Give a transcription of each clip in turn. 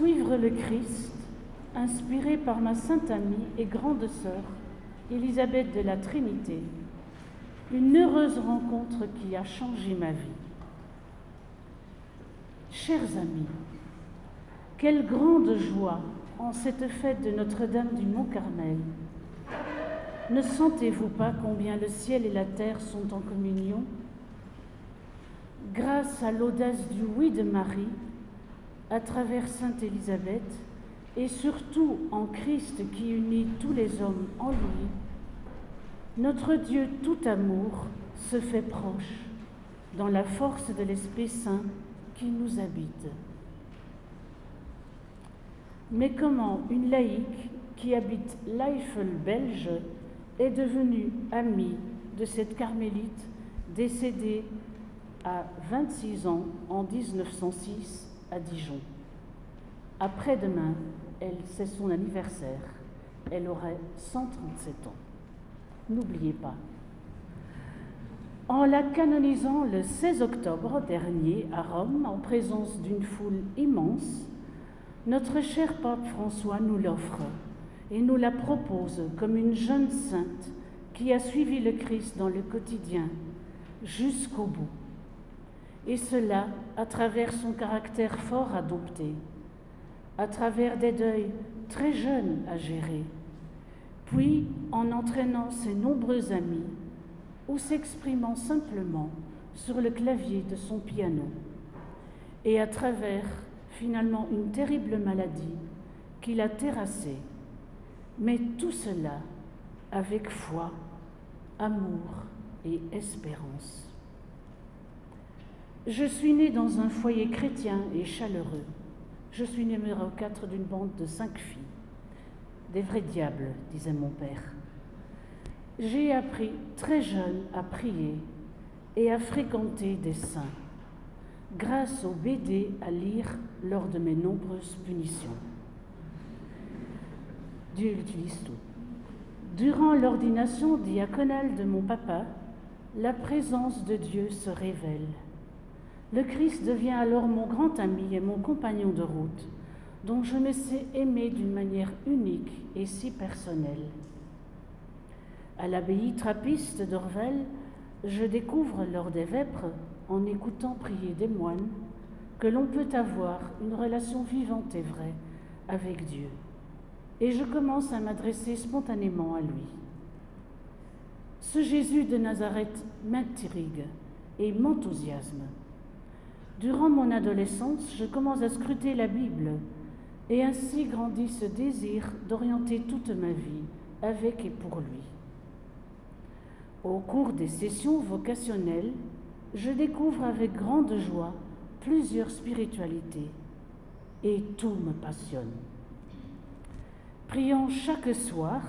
Suivre le Christ, inspiré par ma sainte amie et grande sœur, Élisabeth de la Trinité, une heureuse rencontre qui a changé ma vie. Chers amis, quelle grande joie en cette fête de Notre-Dame du Mont-Carmel. Ne sentez-vous pas combien le ciel et la terre sont en communion? Grâce à l'audace du oui de Marie, à travers Sainte Élisabeth, et surtout en Christ qui unit tous les hommes en lui, notre Dieu tout amour se fait proche dans la force de l'Esprit Saint qui nous habite. Mais comment une laïque qui habite l'Eifel belge est devenue amie de cette carmélite décédée à 26 ans en 1906 à Dijon? Après-demain, c'est son anniversaire. Elle aurait 137 ans. N'oubliez pas. En la canonisant le 16 octobre dernier à Rome, en présence d'une foule immense, notre cher pape François nous l'offre et nous la propose comme une jeune sainte qui a suivi le Christ dans le quotidien jusqu'au bout. Et cela à travers son caractère fort adopté, à travers des deuils très jeunes à gérer, puis en entraînant ses nombreux amis ou s'exprimant simplement sur le clavier de son piano, et à travers finalement une terrible maladie qui l'a terrassée, mais tout cela avec foi, amour et espérance. Je suis née dans un foyer chrétien et chaleureux. Je suis numéro 4 d'une bande de 5 filles. Des vrais diables, disait mon père. J'ai appris très jeune à prier et à fréquenter des saints, grâce aux BD à lire lors de mes nombreuses punitions. Dieu utilise tout. Durant l'ordination diaconale de mon papa, la présence de Dieu se révèle. Le Christ devient alors mon grand ami et mon compagnon de route, dont je me sais aimer d'une manière unique et si personnelle. À l'abbaye trappiste d'Orvel, je découvre lors des vêpres, en écoutant prier des moines, que l'on peut avoir une relation vivante et vraie avec Dieu. Et je commence à m'adresser spontanément à lui. Ce Jésus de Nazareth m'intrigue et m'enthousiasme. Durant mon adolescence, je commence à scruter la Bible et ainsi grandit ce désir d'orienter toute ma vie avec et pour lui. Au cours des sessions vocationnelles, je découvre avec grande joie plusieurs spiritualités et tout me passionne. Priant chaque soir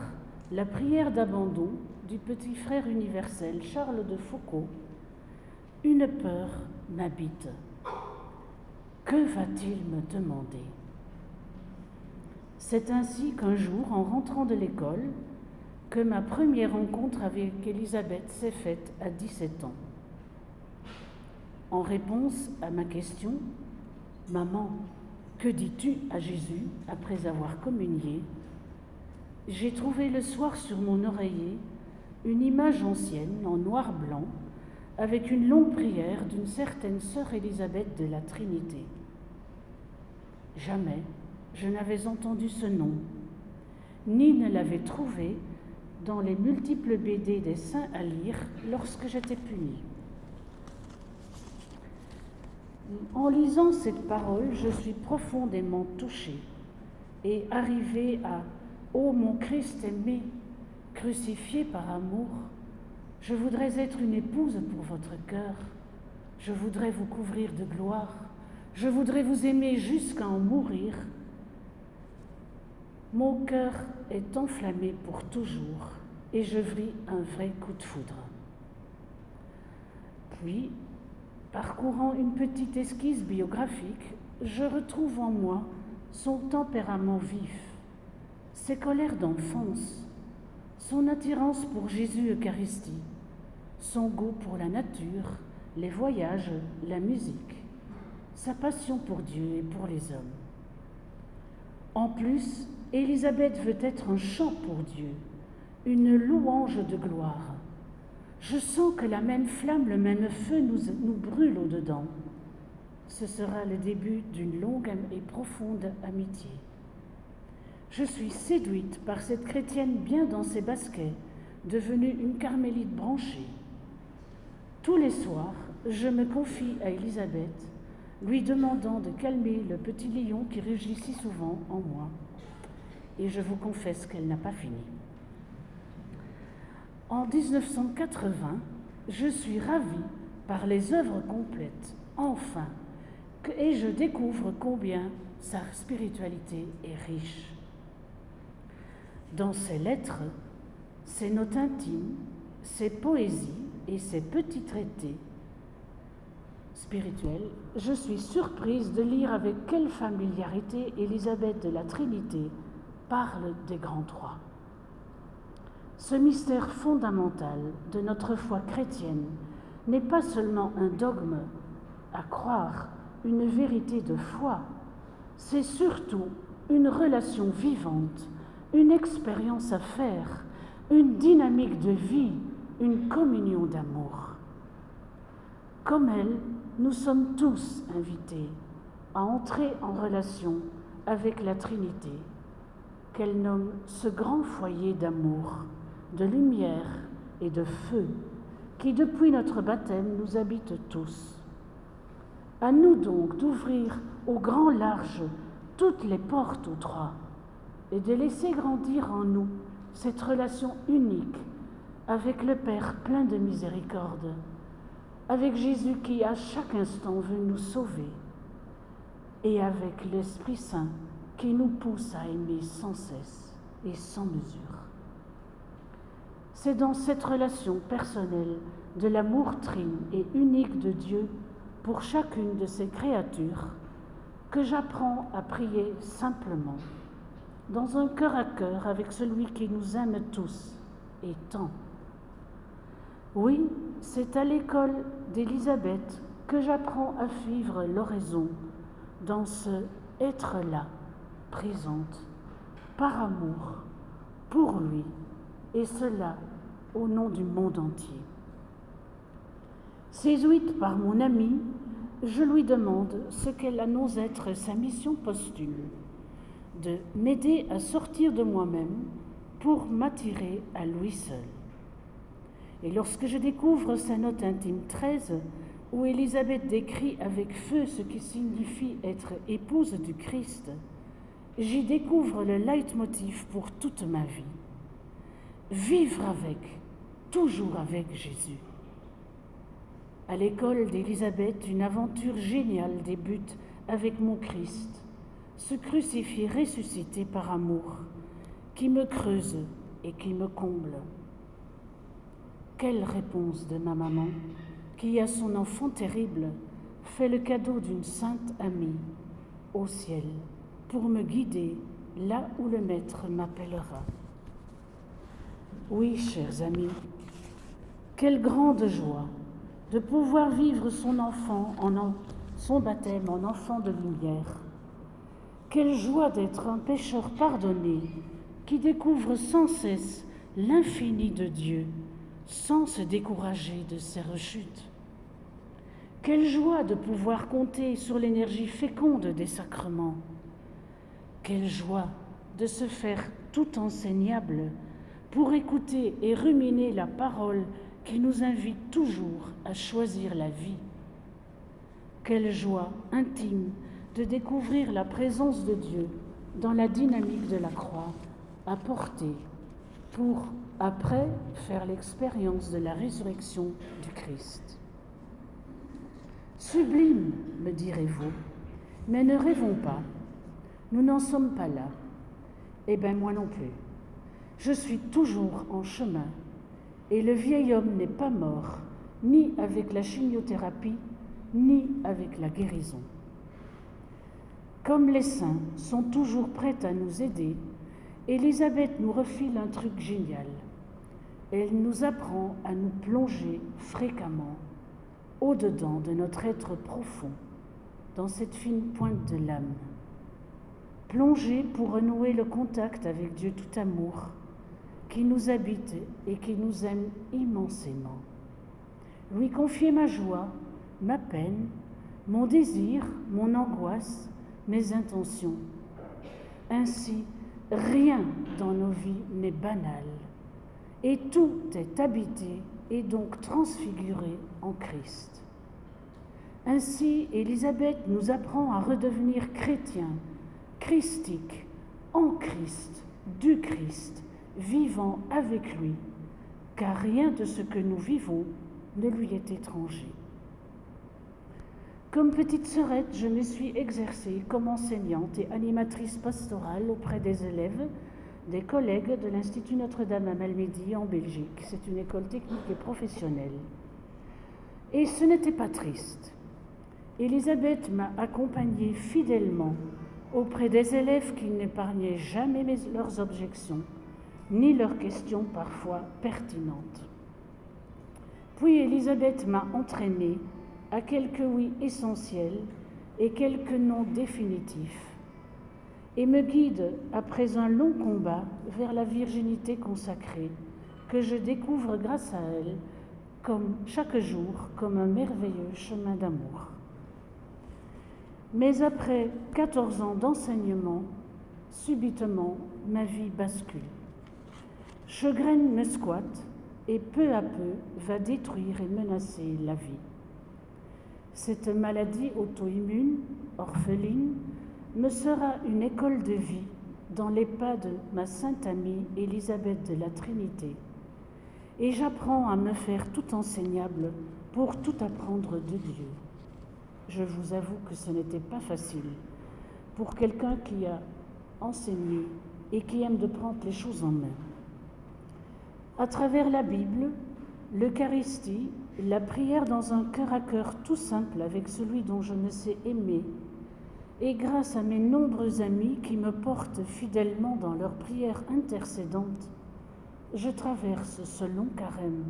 la prière d'abandon du petit frère universel Charles de Foucault, une peur m'habite. Que va-t-il me demander? C'est ainsi qu'un jour, en rentrant de l'école, que ma première rencontre avec Élisabeth s'est faite à 17 ans. En réponse à ma question, « Maman, que dis-tu à Jésus après avoir communié ?» j'ai trouvé le soir sur mon oreiller une image ancienne en noir-blanc avec une longue prière d'une certaine sœur Élisabeth de la Trinité. Jamais je n'avais entendu ce nom, ni ne l'avais trouvé dans les multiples BD des saints à lire lorsque j'étais punie. En lisant cette parole, je suis profondément touchée et arrivée à « Ô mon Christ aimé, crucifié par amour, je voudrais être une épouse pour votre cœur, je voudrais vous couvrir de gloire, je voudrais vous aimer jusqu'à en mourir. Mon cœur est enflammé pour toujours et je vis un vrai coup de foudre. » Puis, parcourant une petite esquisse biographique, je retrouve en moi son tempérament vif, ses colères d'enfance, son attirance pour Jésus Eucharistie, son goût pour la nature, les voyages, la musique, sa passion pour Dieu et pour les hommes. En plus, Élisabeth veut être un chant pour Dieu, une louange de gloire. Je sens que la même flamme, le même feu nous brûle au-dedans. Ce sera le début d'une longue et profonde amitié. Je suis séduite par cette chrétienne bien dans ses baskets, devenue une carmélite branchée. Tous les soirs, je me confie à Élisabeth, lui demandant de calmer le petit lion qui rugit si souvent en moi. Et je vous confesse qu'elle n'a pas fini. En 1980, je suis ravie par les œuvres complètes, enfin, et je découvre combien sa spiritualité est riche. Dans ses lettres, ses notes intimes, ses poésies et ses petits traités spirituels, je suis surprise de lire avec quelle familiarité Élisabeth de la Trinité parle des grands trois. Ce mystère fondamental de notre foi chrétienne n'est pas seulement un dogme à croire, une vérité de foi, c'est surtout une relation vivante, une expérience à faire, une dynamique de vie, une communion d'amour. Comme elle, nous sommes tous invités à entrer en relation avec la Trinité, qu'elle nomme ce grand foyer d'amour, de lumière et de feu, qui depuis notre baptême nous habite tous. À nous donc d'ouvrir au grand large toutes les portes aux trois et de laisser grandir en nous cette relation unique avec le Père plein de miséricorde, avec Jésus qui à chaque instant veut nous sauver, et avec l'Esprit Saint qui nous pousse à aimer sans cesse et sans mesure. C'est dans cette relation personnelle de l'amour trine et unique de Dieu pour chacune de ses créatures que j'apprends à prier simplement, dans un cœur à cœur avec celui qui nous aime tous et tant. Oui, c'est à l'école d'Élisabeth que j'apprends à vivre l'oraison dans ce être là, présente, par amour, pour lui, et cela au nom du monde entier. Séduite par mon amie, je lui demande ce qu'elle annonce être sa mission posthume, de m'aider à sortir de moi-même pour m'attirer à lui seul. Et lorsque je découvre sa note intime 13, où Élisabeth décrit avec feu ce qui signifie être épouse du Christ, j'y découvre le leitmotiv pour toute ma vie. Vivre avec, toujours avec Jésus. À l'école d'Élisabeth, une aventure géniale débute avec mon Christ, ce crucifié ressuscité par amour, qui me creuse et qui me comble. Quelle réponse de ma maman, qui à son enfant terrible fait le cadeau d'une sainte amie au ciel pour me guider là où le Maître m'appellera. Oui, chers amis, quelle grande joie de pouvoir vivre son baptême en enfant de lumière. Quelle joie d'être un pécheur pardonné qui découvre sans cesse l'infini de Dieu sans se décourager de ses rechutes. Quelle joie de pouvoir compter sur l'énergie féconde des sacrements. Quelle joie de se faire tout enseignable pour écouter et ruminer la parole qui nous invite toujours à choisir la vie. Quelle joie intime de découvrir la présence de Dieu dans la dynamique de la croix, à porter pour, après, faire l'expérience de la résurrection du Christ. Sublime, me direz-vous, mais ne rêvons pas, nous n'en sommes pas là. Eh bien, moi non plus. Je suis toujours en chemin, et le vieil homme n'est pas mort, ni avec la chimiothérapie, ni avec la guérison. Comme les saints sont toujours prêts à nous aider, Élisabeth nous refile un truc génial. Elle nous apprend à nous plonger fréquemment au-dedans de notre être profond, dans cette fine pointe de l'âme. plonger pour renouer le contact avec Dieu tout amour, qui nous habite et qui nous aime immensément. Lui confier ma joie, ma peine, mon désir, mon angoisse, mes intentions. Ainsi, rien dans nos vies n'est banal, et tout est habité et donc transfiguré en Christ. Ainsi, Élisabeth nous apprend à redevenir chrétiens, christiques, en Christ, du Christ, vivant avec lui, car rien de ce que nous vivons ne lui est étranger. Comme petite sœurette, je me suis exercée comme enseignante et animatrice pastorale auprès des élèves, des collègues de l'Institut Notre-Dame à Malmedy en Belgique. C'est une école technique et professionnelle. Et ce n'était pas triste. Élisabeth m'a accompagnée fidèlement auprès des élèves qui n'épargnaient jamais leurs objections, ni leurs questions parfois pertinentes. Puis Élisabeth m'a entraînée à quelques oui essentiels et quelques non définitifs, et me guide après un long combat vers la virginité consacrée que je découvre grâce à elle, comme chaque jour, comme un merveilleux chemin d'amour. Mais après 14 ans d'enseignement, subitement, ma vie bascule. Chagrin me squatte et peu à peu va détruire et menacer la vie. Cette maladie auto-immune, orpheline, me sera une école de vie dans les pas de ma sainte amie Élisabeth de la Trinité. Et j'apprends à me faire tout enseignable pour tout apprendre de Dieu. Je vous avoue que ce n'était pas facile pour quelqu'un qui a enseigné et qui aime de prendre les choses en main. À travers la Bible, l'Eucharistie, la prière dans un cœur à cœur tout simple avec celui dont je me sais aimer, et grâce à mes nombreux amis qui me portent fidèlement dans leurs prières intercédantes, je traverse ce long carême.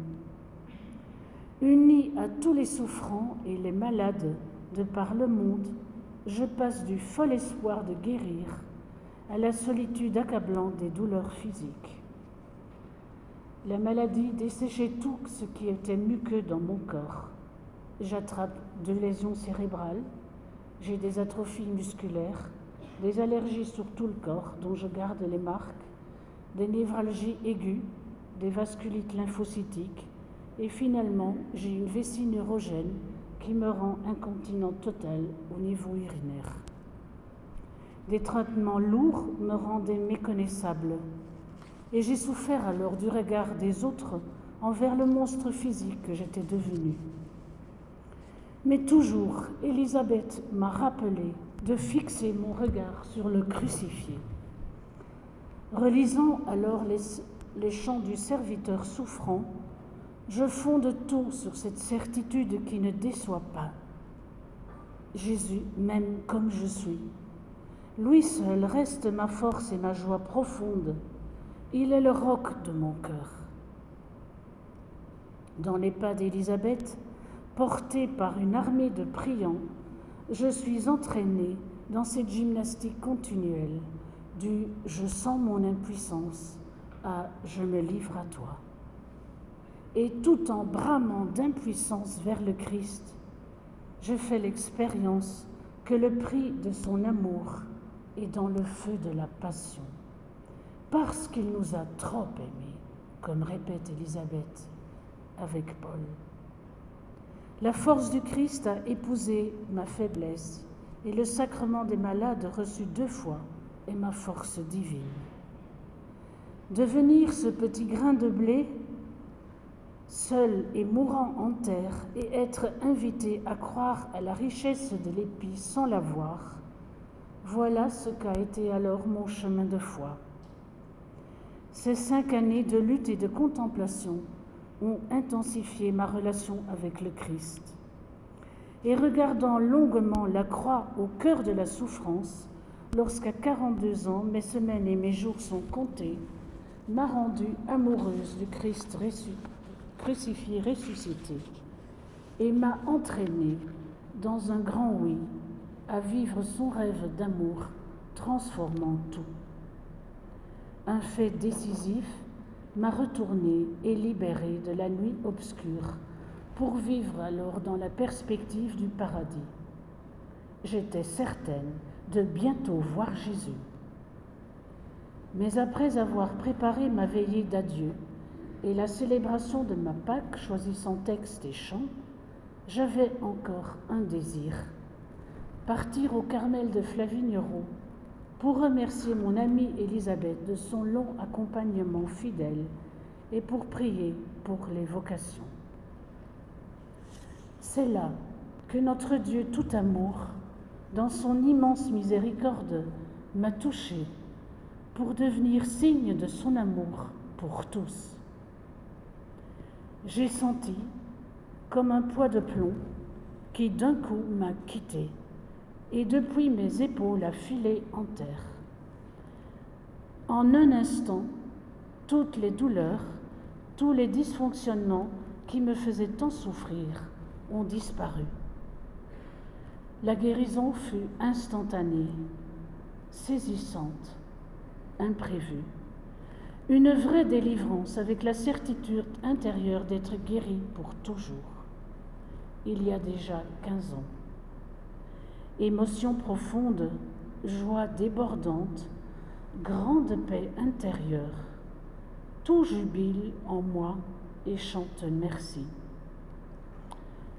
Unie à tous les souffrants et les malades de par le monde, je passe du fol espoir de guérir à la solitude accablante des douleurs physiques. La maladie desséchait tout ce qui était muqueux dans mon corps. J'attrape 2 lésions cérébrales, j'ai des atrophies musculaires, des allergies sur tout le corps dont je garde les marques, des névralgies aiguës, des vasculites lymphocytiques et finalement j'ai une vessie neurogène qui me rend incontinent total au niveau urinaire. Des traitements lourds me rendaient méconnaissable et j'ai souffert alors du regard des autres envers le monstre physique que j'étais devenue. Mais toujours, Élisabeth m'a rappelé de fixer mon regard sur le crucifié. Relisant alors les chants du serviteur souffrant, je fonde tout sur cette certitude qui ne déçoit pas. Jésus m'aime comme je suis. Lui seul reste ma force et ma joie profonde. Il est le roc de mon cœur. Dans les pas d'Élisabeth, portée par une armée de priants, je suis entraînée dans cette gymnastique continuelle du « je sens mon impuissance » à « je me livre à toi ». Et tout en bramant d'impuissance vers le Christ, je fais l'expérience que le prix de son amour est dans le feu de la passion. Parce qu'il nous a trop aimés, comme répète Élisabeth avec Paul. La force du Christ a épousé ma faiblesse et le sacrement des malades reçu 2 fois est ma force divine. Devenir ce petit grain de blé, seul et mourant en terre, et être invité à croire à la richesse de l'épi sans la voir, voilà ce qu'a été alors mon chemin de foi. Ces 5 années de lutte et de contemplation ont intensifié ma relation avec le Christ. Et regardant longuement la croix au cœur de la souffrance, lorsqu'à 42 ans, mes semaines et mes jours sont comptés, m'a rendue amoureuse du Christ crucifié, ressuscité, et m'a entraînée dans un grand oui à vivre son rêve d'amour transformant tout. Un fait décisif m'a retourné et libéré de la nuit obscure pour vivre alors dans la perspective du paradis. J'étais certaine de bientôt voir Jésus. Mais après avoir préparé ma veillée d'adieu et la célébration de ma Pâque choisissant texte et chant, j'avais encore un désir, partir au Carmel de Flavignerot pour remercier mon amie Élisabeth de son long accompagnement fidèle et pour prier pour les vocations. C'est là que notre Dieu tout amour, dans son immense miséricorde, m'a touchée pour devenir signe de son amour pour tous. J'ai senti comme un poids de plomb qui d'un coup m'a quittée et depuis mes épaules a filé en terre. En un instant, toutes les douleurs, tous les dysfonctionnements qui me faisaient tant souffrir ont disparu. La guérison fut instantanée, saisissante, imprévue. Une vraie délivrance avec la certitude intérieure d'être guéri pour toujours. Il y a déjà 15 ans. Émotion profonde, joie débordante, grande paix intérieure. Tout jubile en moi et chante merci.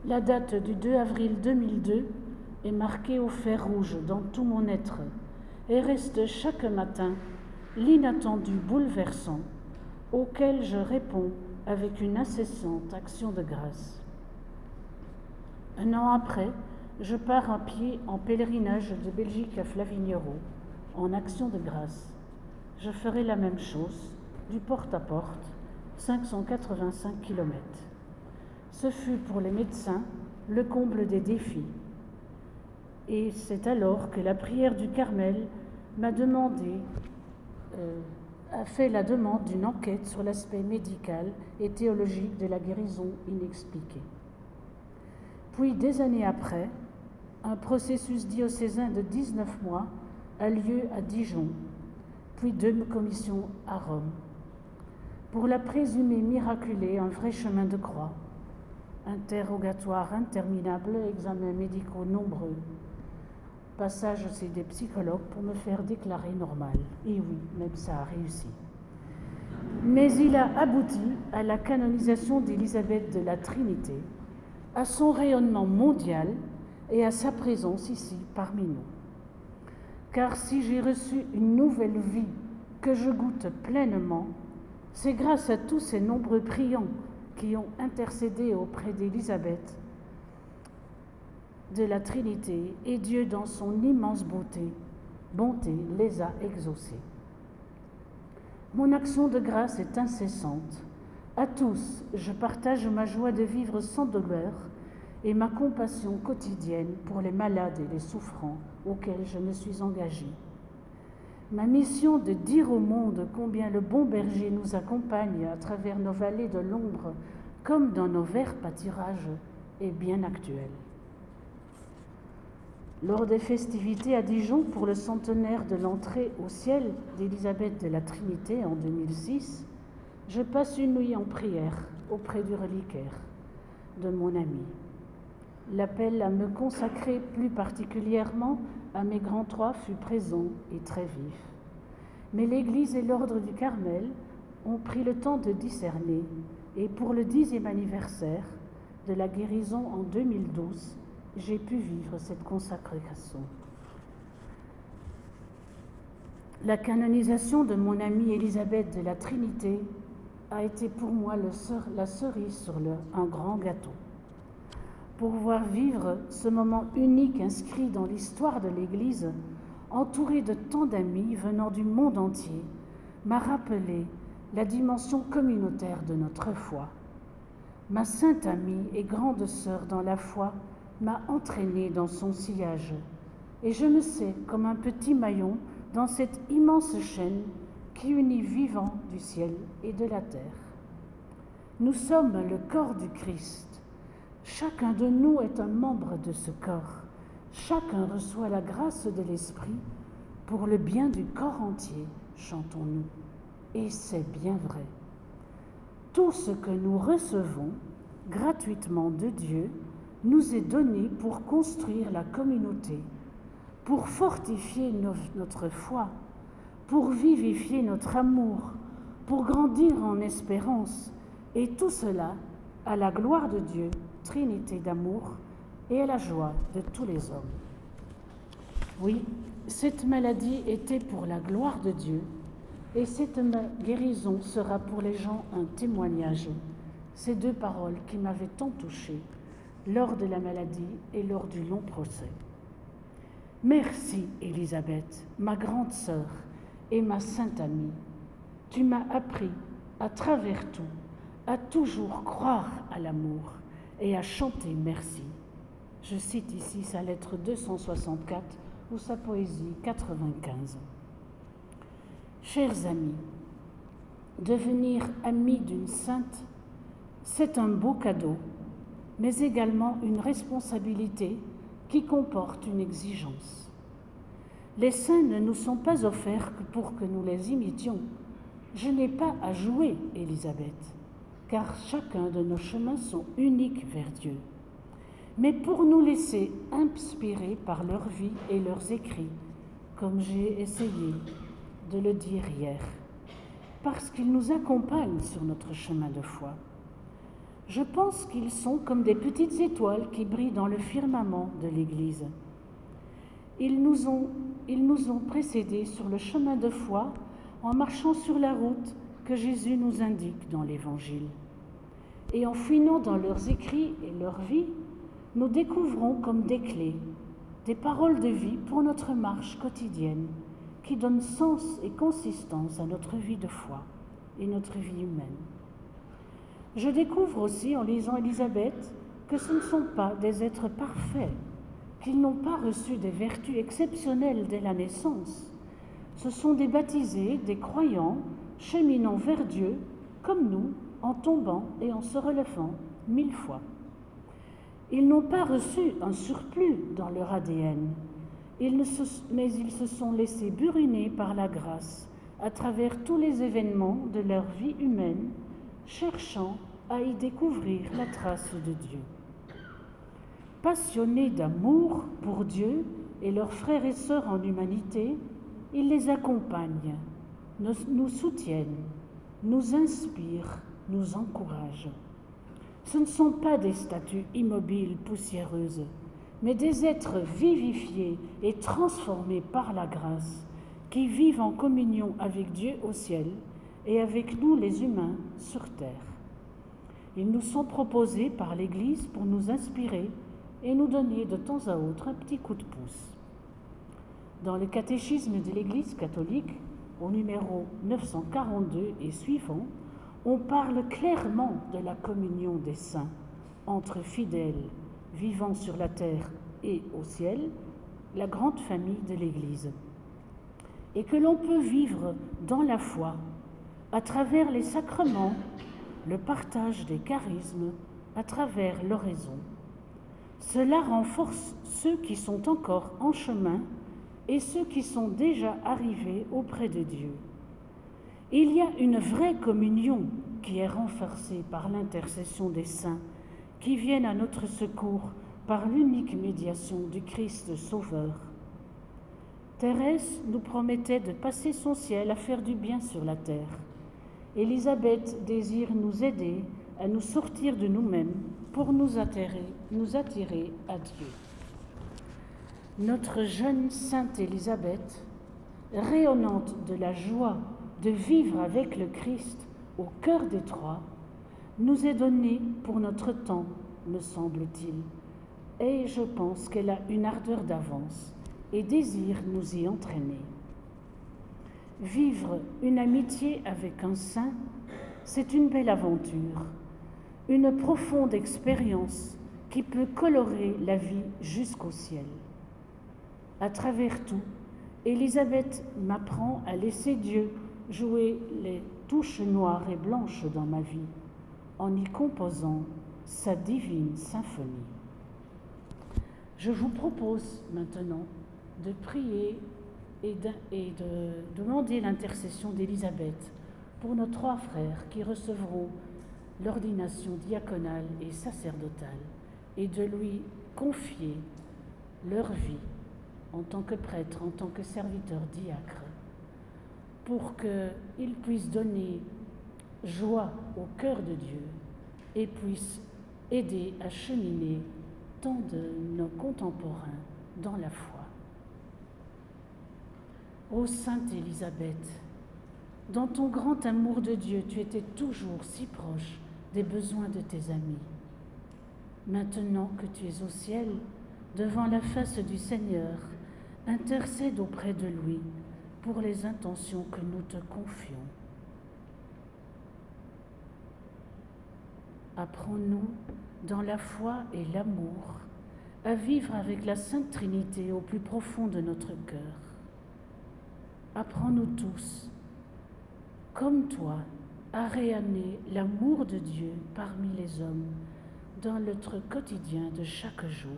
La date du 2 avril 2002 est marquée au fer rouge dans tout mon être et reste chaque matin l'inattendu bouleversant auquel je réponds avec une incessante action de grâce. Un an après, je pars à pied en pèlerinage de Belgique à Flavignerot, en action de grâce. Je ferai la même chose, du porte-à-porte, 585 km. Ce fut pour les médecins le comble des défis. Et c'est alors que la prière du Carmel a fait la demande d'une enquête sur l'aspect médical et théologique de la guérison inexpliquée. Puis, des années après, un processus diocésain de 19 mois a lieu à Dijon, puis 2 commissions à Rome. Pour la présumée miraculée, un vrai chemin de croix, interrogatoire interminable, examens médicaux nombreux, passage chez des psychologues pour me faire déclarer normal. Et oui, même ça a réussi. Mais il a abouti à la canonisation d'Élisabeth de la Trinité, à son rayonnement mondial et à sa présence ici parmi nous. Car si j'ai reçu une nouvelle vie que je goûte pleinement, c'est grâce à tous ces nombreux priants qui ont intercédé auprès d'Élisabeth de la Trinité, et Dieu, dans son immense bonté, les a exaucés. Mon action de grâce est incessante. À tous, je partage ma joie de vivre sans douleur et ma compassion quotidienne pour les malades et les souffrants auxquels je me suis engagée. Ma mission de dire au monde combien le bon berger nous accompagne à travers nos vallées de l'ombre comme dans nos verts pâturages est bien actuelle. Lors des festivités à Dijon pour le centenaire de l'entrée au ciel d'Élisabeth de la Trinité en 2006, je passe une nuit en prière auprès du reliquaire de mon ami. L'appel à me consacrer plus particulièrement à mes grands trois fut présent et très vif. Mais l'Église et l'Ordre du Carmel ont pris le temps de discerner, et pour le 10e anniversaire de la guérison en 2012, j'ai pu vivre cette consécration. La canonisation de mon amie Élisabeth de la Trinité a été pour moi la cerise sur un grand gâteau. Pour voir vivre ce moment unique inscrit dans l'histoire de l'Église, entouré de tant d'amis venant du monde entier, m'a rappelé la dimension communautaire de notre foi. Ma sainte amie et grande sœur dans la foi m'a entraînée dans son sillage, et je me sais comme un petit maillon dans cette immense chaîne qui unit vivant du ciel et de la terre. Nous sommes le corps du Christ. Chacun de nous est un membre de ce corps. Chacun reçoit la grâce de l'Esprit pour le bien du corps entier, chantons-nous. Et c'est bien vrai. Tout ce que nous recevons gratuitement de Dieu nous est donné pour construire la communauté, pour fortifier notre foi, pour vivifier notre amour, pour grandir en espérance, et tout cela à la gloire de Dieu, Trinité d'amour, et à la joie de tous les hommes. Oui, cette maladie était pour la gloire de Dieu, et cette guérison sera pour les gens un témoignage. Ces deux paroles qui m'avaient tant touchée lors de la maladie et lors du long procès. Merci, Élisabeth, ma grande sœur et ma sainte amie. Tu m'as appris, à travers tout, à toujours croire à l'amour et à chanter merci. Je cite ici sa lettre 264 ou sa poésie 95. Chers amis, devenir ami d'une sainte, c'est un beau cadeau, mais également une responsabilité qui comporte une exigence. Les saints ne nous sont pas offerts que pour que nous les imitions. Je n'ai pas à jouer, Élisabeth, car chacun de nos chemins sont uniques vers Dieu, mais pour nous laisser inspirer par leur vie et leurs écrits, comme j'ai essayé de le dire hier, parce qu'ils nous accompagnent sur notre chemin de foi. Je pense qu'ils sont comme des petites étoiles qui brillent dans le firmament de l'Église. Ils nous ont précédés sur le chemin de foi en marchant sur la route que Jésus nous indique dans l'Évangile. Et en fouinant dans leurs écrits et leur vie, nous découvrons comme des clés, des paroles de vie pour notre marche quotidienne qui donnent sens et consistance à notre vie de foi et notre vie humaine. Je découvre aussi en lisant Élisabeth que ce ne sont pas des êtres parfaits, qu'ils n'ont pas reçu des vertus exceptionnelles dès la naissance. Ce sont des baptisés, des croyants, cheminant vers Dieu, comme nous, en tombant et en se relevant 1000 fois. Ils n'ont pas reçu un surplus dans leur ADN, mais ils se sont laissés buriner par la grâce à travers tous les événements de leur vie humaine, cherchant à y découvrir la trace de Dieu. Passionnés d'amour pour Dieu et leurs frères et sœurs en humanité, ils les accompagnent, nous soutiennent, nous inspirent, nous encouragent. Ce ne sont pas des statues immobiles, poussiéreuses, mais des êtres vivifiés et transformés par la grâce, qui vivent en communion avec Dieu au ciel et avec nous les humains sur terre. Ils nous sont proposés par l'Église pour nous inspirer et nous donner de temps à autre un petit coup de pouce. Dans le catéchisme de l'Église catholique, au numéro 942 et suivant, on parle clairement de la communion des saints entre fidèles vivant sur la terre et au ciel, la grande famille de l'Église, et que l'on peut vivre dans la foi à travers les sacrements, le partage des charismes, à travers l'oraison. Cela renforce ceux qui sont encore en chemin et ceux qui sont déjà arrivés auprès de Dieu. Il y a une vraie communion qui est renforcée par l'intercession des saints qui viennent à notre secours par l'unique médiation du Christ Sauveur. Thérèse nous promettait de passer son ciel à faire du bien sur la terre. Élisabeth désire nous aider à nous sortir de nous-mêmes pour nous attirer à Dieu. Notre jeune sainte Élisabeth, rayonnante de la joie de vivre avec le Christ au cœur des Trois, nous est donnée pour notre temps, me semble-t-il, et je pense qu'elle a une ardeur d'avance et désire nous y entraîner. Vivre une amitié avec un saint, c'est une belle aventure, une profonde expérience qui peut colorer la vie jusqu'au ciel. À travers tout, Élisabeth m'apprend à laisser Dieu jouer les touches noires et blanches dans ma vie, en y composant sa divine symphonie. Je vous propose maintenant de prier et de demander l'intercession d'Élisabeth pour nos 3 frères qui recevront l'ordination diaconale et sacerdotale, et de lui confier leur vie en tant que prêtre, en tant que serviteur diacre, pour qu'ils puissent donner joie au cœur de Dieu et puissent aider à cheminer tant de nos contemporains dans la foi. Ô Sainte Élisabeth, dans ton grand amour de Dieu, tu étais toujours si proche des besoins de tes amis. Maintenant que tu es au ciel, devant la face du Seigneur, intercède auprès de lui pour les intentions que nous te confions. Apprends-nous, dans la foi et l'amour, à vivre avec la Sainte Trinité au plus profond de notre cœur. Apprends-nous tous, comme toi, à rayonner l'amour de Dieu parmi les hommes dans notre quotidien de chaque jour,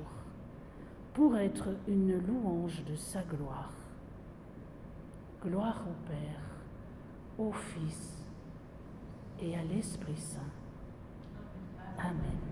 pour être une louange de sa gloire. Gloire au Père, au Fils et à l'Esprit Saint. Amen.